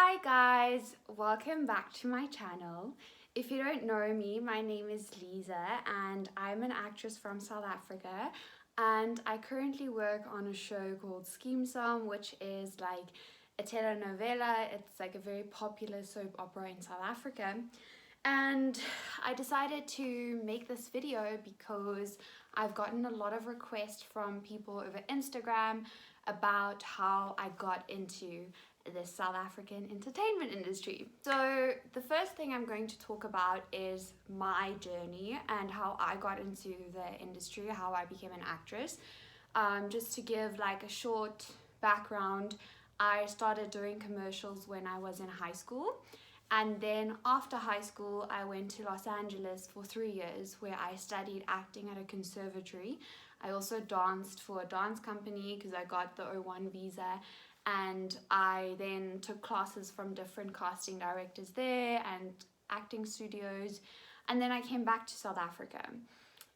Hi guys, welcome back to my channel. If you don't know me, my name is Lisa and I'm an actress from South Africa, and I currently work on a show called SKEEMSAAM, which is like a telenovela. It's like a very popular soap opera in South Africa. And I decided to make this video because I've gotten a lot of requests from people over Instagram about how I got into the South African entertainment industry. So the first thing I'm going to talk about is my journey and how I got into the industry, how I became an actress. Just to give like a short background, I started doing commercials when I was in high school. And then after high school, I went to Los Angeles for 3 years where I studied acting at a conservatory. I also danced for a dance company because I got the O1 visa, and I then took classes from different casting directors there and acting studios. And then I came back to South Africa.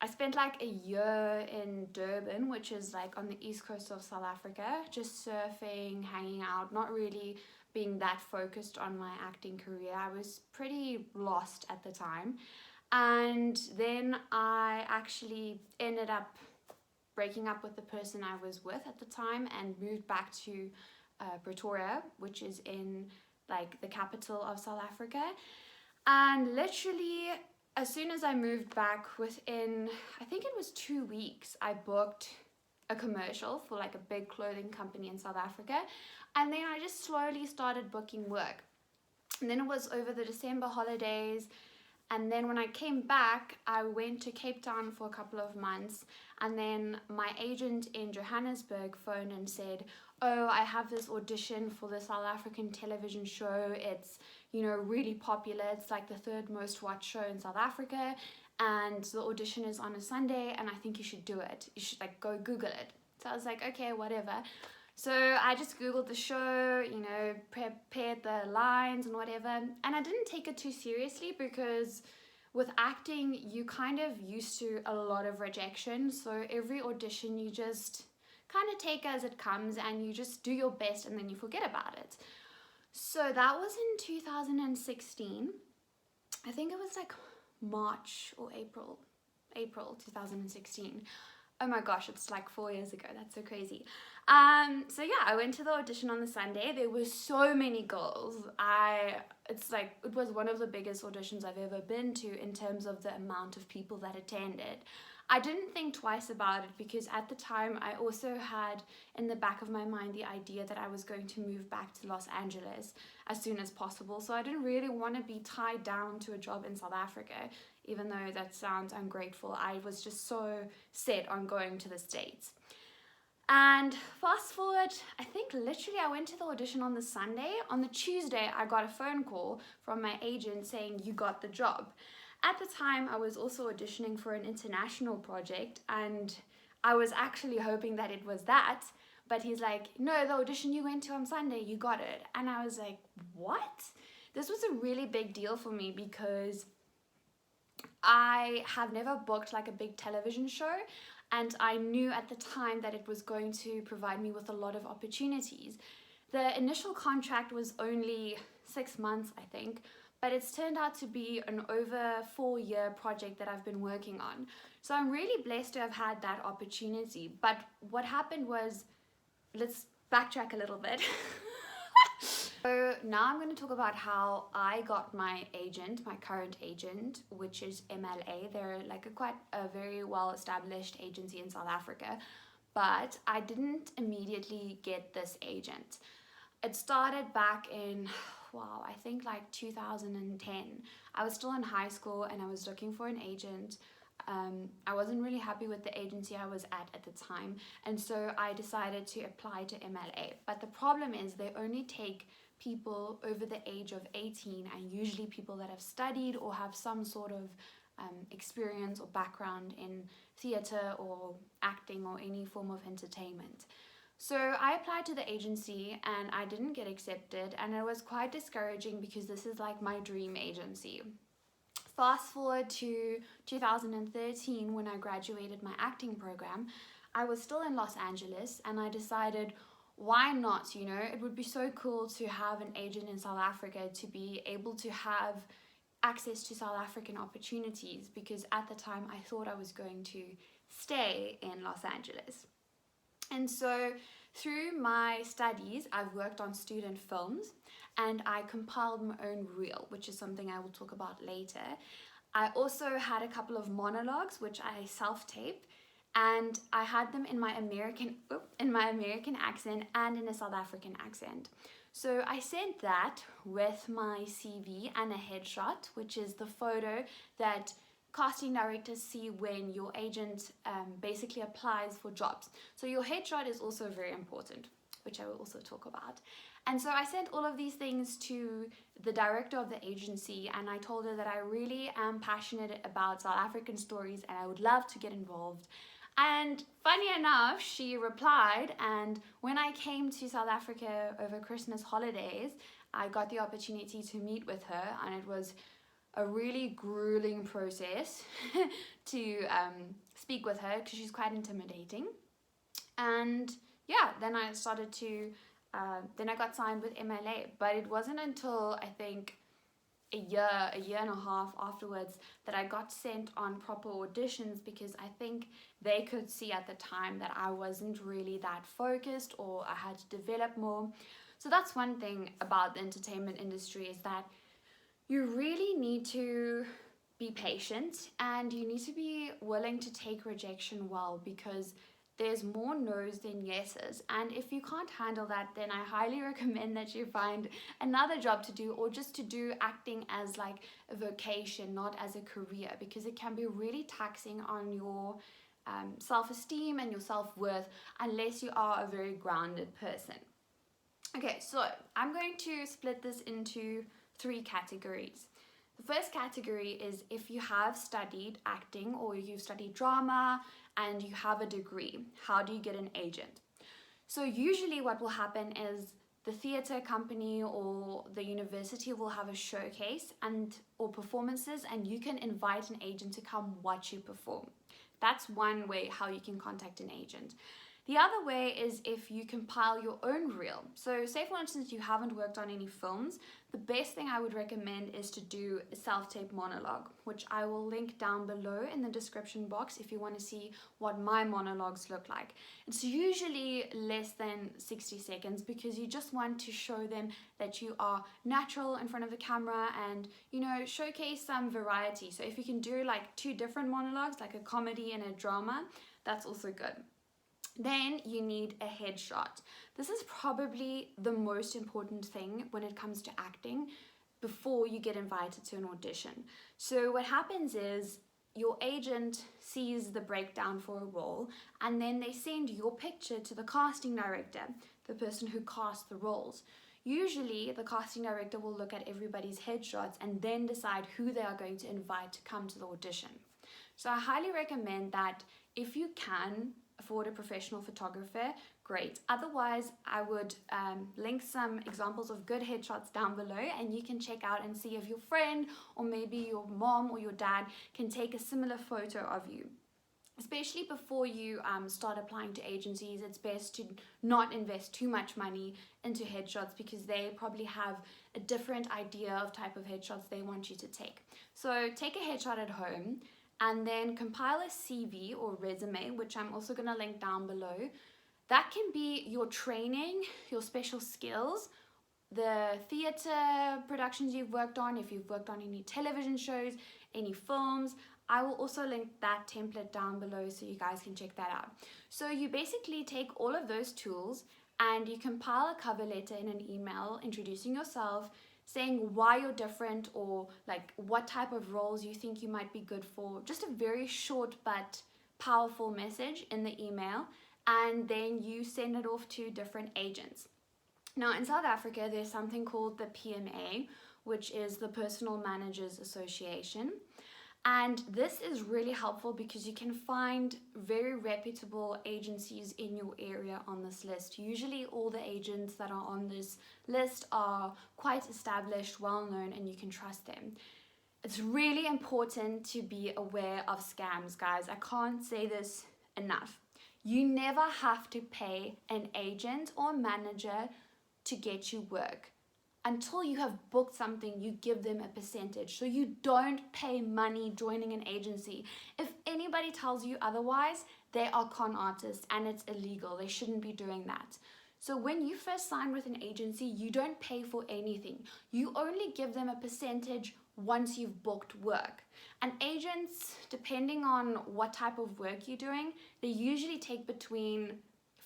I spent like a year in Durban, which is like on the east coast of South Africa, just surfing, hanging out, not really being that focused on my acting career. I was pretty lost at the time. And then I actually ended up breaking up with the person I was with at the time and moved back to Pretoria, which is in like the capital of South Africa. And literally as soon as I moved back, within I think it was 2 weeks, I booked a commercial for like a big clothing company in South Africa. And then I just slowly started booking work. And then it was over the December holidays. And then when I came back, I went to Cape Town for a couple of months. And then my agent in Johannesburg phoned and said, oh, I have this audition for the South African television show. It's, you know, really popular. It's like the third most watched show in South Africa. And the audition is on a Sunday, and I think you should do it. You should like go Google it. So I was like, okay, whatever. So I just Googled the show, you know, prepared the lines and whatever. And I didn't take it too seriously because with acting, you kind of used to a lot of rejection. So every audition you just kind of take as it comes and you just do your best and then you forget about it. So that was in 2016. I think it was like March or April 2016. Oh my gosh, it's like 4 years ago. That's so crazy. So yeah, I went to the audition on the Sunday. There were so many girls. It was one of the biggest auditions I've ever been to in terms of the amount of people that attended. I didn't think twice about it because at the time I also had in the back of my mind the idea that I was going to move back to Los Angeles as soon as possible. So I didn't really want to be tied down to a job in South Africa, even though that sounds ungrateful. I was just so set on going to the States. And fast forward, I think literally I went to the audition on the Sunday. On the Tuesday, I got a phone call from my agent saying, you got the job. At the time, I was also auditioning for an international project, and I was actually hoping that it was that. But he's like, no, the audition you went to on Sunday, you got it. And I was like, what? This was a really big deal for me because I have never booked like a big television show, and I knew at the time that it was going to provide me with a lot of opportunities. The initial contract was only 6 months, I think, but it's turned out to be an over 4-year project that I've been working on. So I'm really blessed to have had that opportunity. But what happened was, let's backtrack a little bit. So now I'm going to talk about how I got my agent, my current agent, which is MLA. They're like a very well-established agency in South Africa, but I didn't immediately get this agent. It started back in, wow, I think like 2010. I was still in high school and I was looking for an agent. I wasn't really happy with the agency I was at the time, and so I decided to apply to MLA. But the problem is they only take people over the age of 18, and usually people that have studied or have some sort of experience or background in theatre or acting or any form of entertainment. So I applied to the agency and I didn't get accepted, and it was quite discouraging because this is like my dream agency. Fast forward to 2013 when I graduated my acting program. I was still in Los Angeles and I decided, why not? You know, it would be so cool to have an agent in South Africa, to be able to have access to South African opportunities, because at the time I thought I was going to stay in Los Angeles. And so through my studies, I've worked on student films, and I compiled my own reel, which is something I will talk about later. I also had a couple of monologues, which I self-taped, and I had them in my American accent and in a South African accent. So I sent that with my CV and a headshot, which is the photo that casting directors see when your agent basically applies for jobs. So your headshot is also very important, which I will also talk about. And so I sent all of these things to the director of the agency, and I told her that I really am passionate about South African stories and I would love to get involved. And funny enough, she replied, and when I came to South Africa over Christmas holidays, I got the opportunity to meet with her, and it was a really grueling process to speak with her because she's quite intimidating. And yeah, then I started to, then I got signed with MLA, but it wasn't until I think a year and a half afterwards that I got sent on proper auditions, because I think they could see at the time that I wasn't really that focused, or I had to develop more. So that's one thing about the entertainment industry, is that you really need to be patient, and you need to be willing to take rejection well, because there's more no's than yeses. And if you can't handle that, then I highly recommend that you find another job to do, or just to do acting as like a vocation, not as a career, because it can be really taxing on your self-esteem and your self-worth, unless you are a very grounded person. Okay, so I'm going to split this into 3 categories. The first category is if you have studied acting, or you've studied drama and you have a degree. How do you get an agent? So usually what will happen is the theatre company or the university will have a showcase or performances, and you can invite an agent to come watch you perform. That's one way how you can contact an agent. The other way is if you compile your own reel. So say for instance you haven't worked on any films, the best thing I would recommend is to do a self-tape monologue, which I will link down below in the description box if you want to see what my monologues look like. It's usually less than 60 seconds, because you just want to show them that you are natural in front of the camera, and you know, showcase some variety. So if you can do like 2 different monologues, like a comedy and a drama, that's also good. Then you need a headshot. This is probably the most important thing when it comes to acting before you get invited to an audition. So what happens is your agent sees the breakdown for a role, and then they send your picture to the casting director, the person who casts the roles. Usually the casting director will look at everybody's headshots and then decide who they are going to invite to come to the audition. So I highly recommend that if you can afford a professional photographer, great. Otherwise, I would link some examples of good headshots down below, and you can check out and see if your friend or maybe your mom or your dad can take a similar photo of you. Especially before you start applying to agencies, it's best to not invest too much money into headshots, because they probably have a different idea of type of headshots they want you to take. So take a headshot at home, and then compile a CV or resume, which I'm also going to link down below. That can be your training, your special skills, the theatre productions you've worked on, if you've worked on any television shows, any films. I will also link that template down below so you guys can check that out. So you basically take all of those tools and you compile a cover letter in an email introducing yourself, saying why you're different, or like what type of roles you think you might be good for. Just a very short but powerful message in the email, and then you send it off to different agents. Now in South Africa, there's something called the PMA, which is the Personal Managers Association. And this is really helpful because you can find very reputable agencies in your area on this list. Usually all the agents that are on this list are quite established, well-known, and you can trust them. It's really important to be aware of scams, guys. I can't say this enough. You never have to pay an agent or manager to get you work. Until you have booked something, you give them a percentage. So you don't pay money joining an agency. If anybody tells you otherwise, they are con artists and it's illegal. They shouldn't be doing that. So when you first sign with an agency, you don't pay for anything. You only give them a percentage once you've booked work. And agents, depending on what type of work you're doing, they usually take between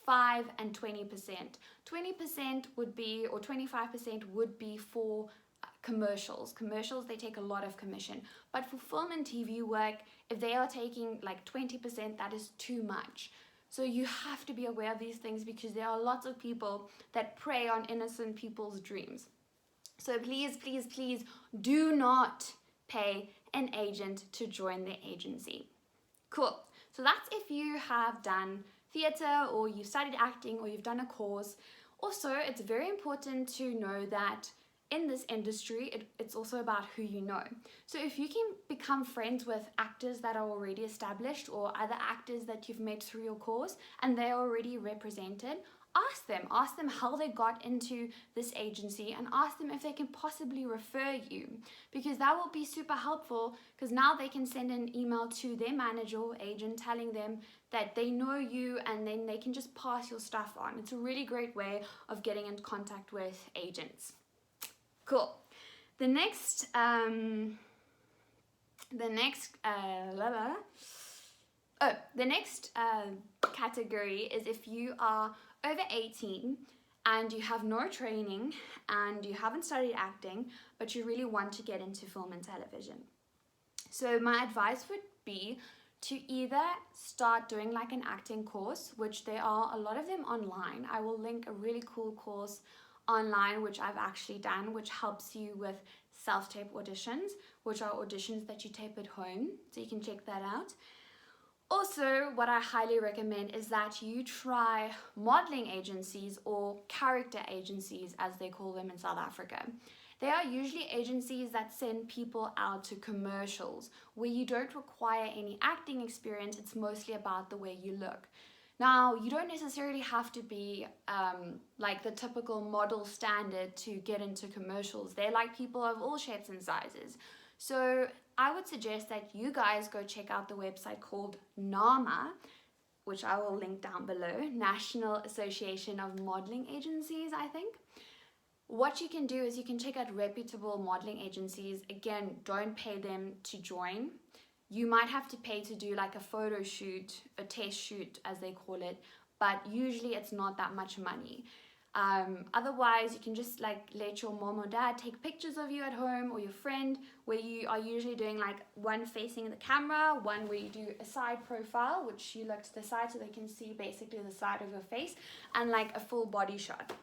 5 and 20%. 20% would be, or 25% would be for commercials. Commercials, they take a lot of commission. But for film and TV work, if they are taking like 20%, that is too much. So you have to be aware of these things because there are lots of people that prey on innocent people's dreams. So please, please, please do not pay an agent to join the agency. Cool. So that's if you have done theatre or you've studied acting or you've done a course. Also, it's very important to know that in this industry, it's also about who you know. So if you can become friends with actors that are already established or other actors that you've met through your course and they're already represented, ask them how they got into this agency and ask them if they can possibly refer you, because that will be super helpful because now they can send an email to their manager or agent telling them that they know you and then they can just pass your stuff on. It's a really great way of getting in contact with agents. Cool. The next category is if you are over 18 and you have no training and you haven't studied acting, but you really want to get into film and television. So my advice would be to either start doing like an acting course, which there are a lot of them online. I will link a really cool course online, which I've actually done, which helps you with self-tape auditions, which are auditions that you tape at home. So you can check that out. Also, what I highly recommend is that you try modeling agencies or character agencies, as they call them in South Africa. They are usually agencies that send people out to commercials where you don't require any acting experience. It's mostly about the way you look. Now, you don't necessarily have to be like the typical model standard to get into commercials. They're like people of all shapes and sizes. So I would suggest that you guys go check out the website called NAMA, which I will link down below, National Association of Modeling Agencies, I think. What you can do is you can check out reputable modeling agencies. Again, don't pay them to join. You might have to pay to do like a photo shoot, a test shoot as they call it, but usually it's not that much money. Otherwise, you can just like let your mom or dad take pictures of you at home or your friend, where you are usually doing like one facing the camera, one where you do a side profile, which you look to the side so they can see basically the side of your face, and like a full body shot.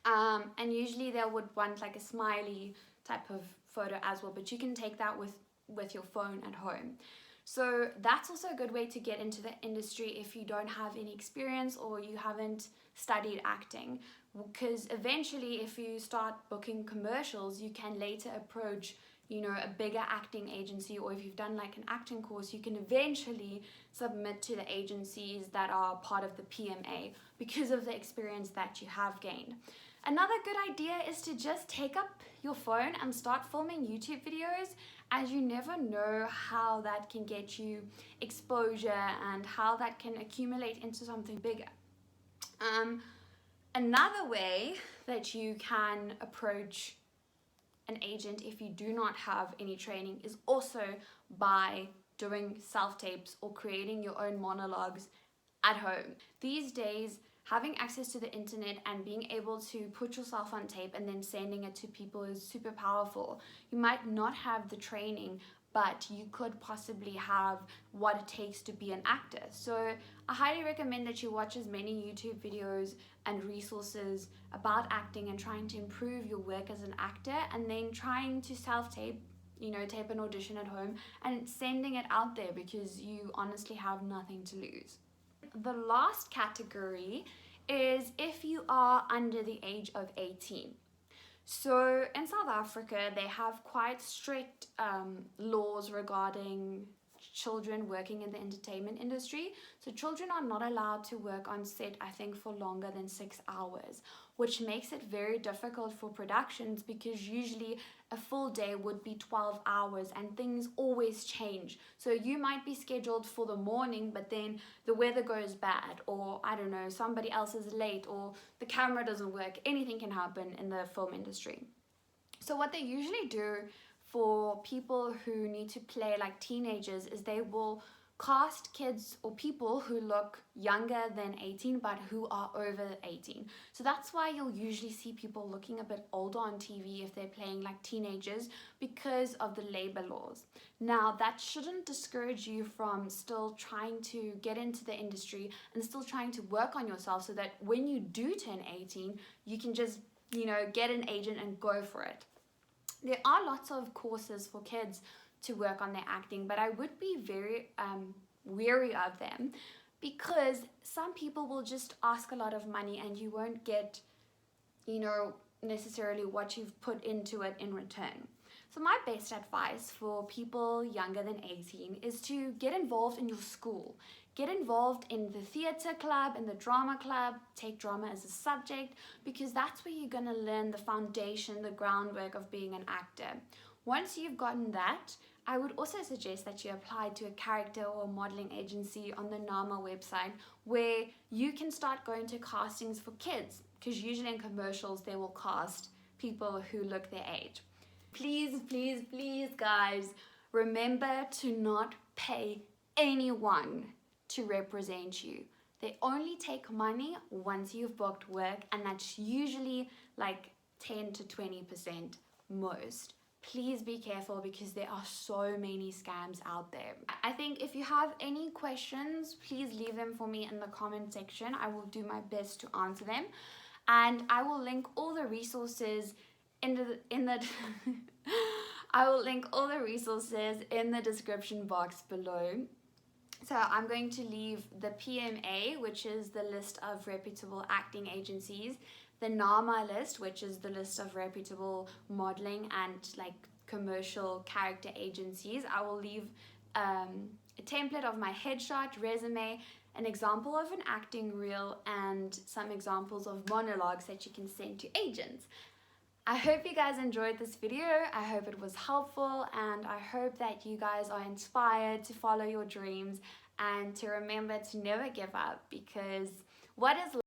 And usually they would want like a smiley type of photo as well, but you can take that with your phone at home. So that's also a good way to get into the industry if you don't have any experience or you haven't studied acting, because eventually if you start booking commercials, you can later approach, you know, a bigger acting agency, or if you've done like an acting course, you can eventually submit to the agencies that are part of the PMA because of the experience that you have gained. Another good idea is to just take up your phone and start filming YouTube videos, as you never know how that can get you exposure and how that can accumulate into something bigger. Another way that you can approach an agent if you do not have any training is also by doing self-tapes or creating your own monologues at home. These days, having access to the internet and being able to put yourself on tape and then sending it to people is super powerful. You might not have the training, but you could possibly have what it takes to be an actor. So I highly recommend that you watch as many YouTube videos and resources about acting and trying to improve your work as an actor, and then trying to self-tape, you know, tape an audition at home and sending it out there, because you honestly have nothing to lose. The last category is if you are under the age of 18. So in South Africa, they have quite strict laws regarding children working in the entertainment industry. So children are not allowed to work on set, I think, for longer than 6 hours, which makes it very difficult for productions because usually a full day would be 12 hours and things always change. So you might be scheduled for the morning, but then the weather goes bad, or I don't know, somebody else is late, or the camera doesn't work. Anything can happen in the film industry. So what they usually do for people who need to play like teenagers is they will cast kids or people who look younger than 18 but who are over 18. So that's why you'll usually see people looking a bit older on TV if they're playing like teenagers, because of the labor laws. Now that shouldn't discourage you from still trying to get into the industry and still trying to work on yourself, so that when you do turn 18 you can just, you know, get an agent and go for it. There are lots of courses for kids to work on their acting, but I would be very wary of them, because some people will just ask a lot of money and you won't get, you know, necessarily what you've put into it in return. So my best advice for people younger than 18 is to get involved in your school. Get involved in the theatre club, in the drama club, take drama as a subject, because that's where you're going to learn the foundation, the groundwork of being an actor. Once you've gotten that, I would also suggest that you apply to a character or modeling agency on the NAMA website, where you can start going to castings for kids, because usually in commercials they will cast people who look their age. Please, please, please, guys, remember to not pay anyone to represent you. They only take money once you've booked work, and that's usually like 10 to 20% most. Please be careful, because there are so many scams out there. I think if you have any questions, please leave them for me in the comment section. I will do my best to answer them, and I will link all the resources I will link all the resources in the description box below. So I'm going to leave the PMA, which is the list of reputable acting agencies, the NAMA list, which is the list of reputable modeling and like commercial character agencies. I will leave a template of my headshot, resume, an example of an acting reel, and some examples of monologues that you can send to agents. I hope you guys enjoyed this video. I hope it was helpful, and I hope that you guys are inspired to follow your dreams and to remember to never give up, because what is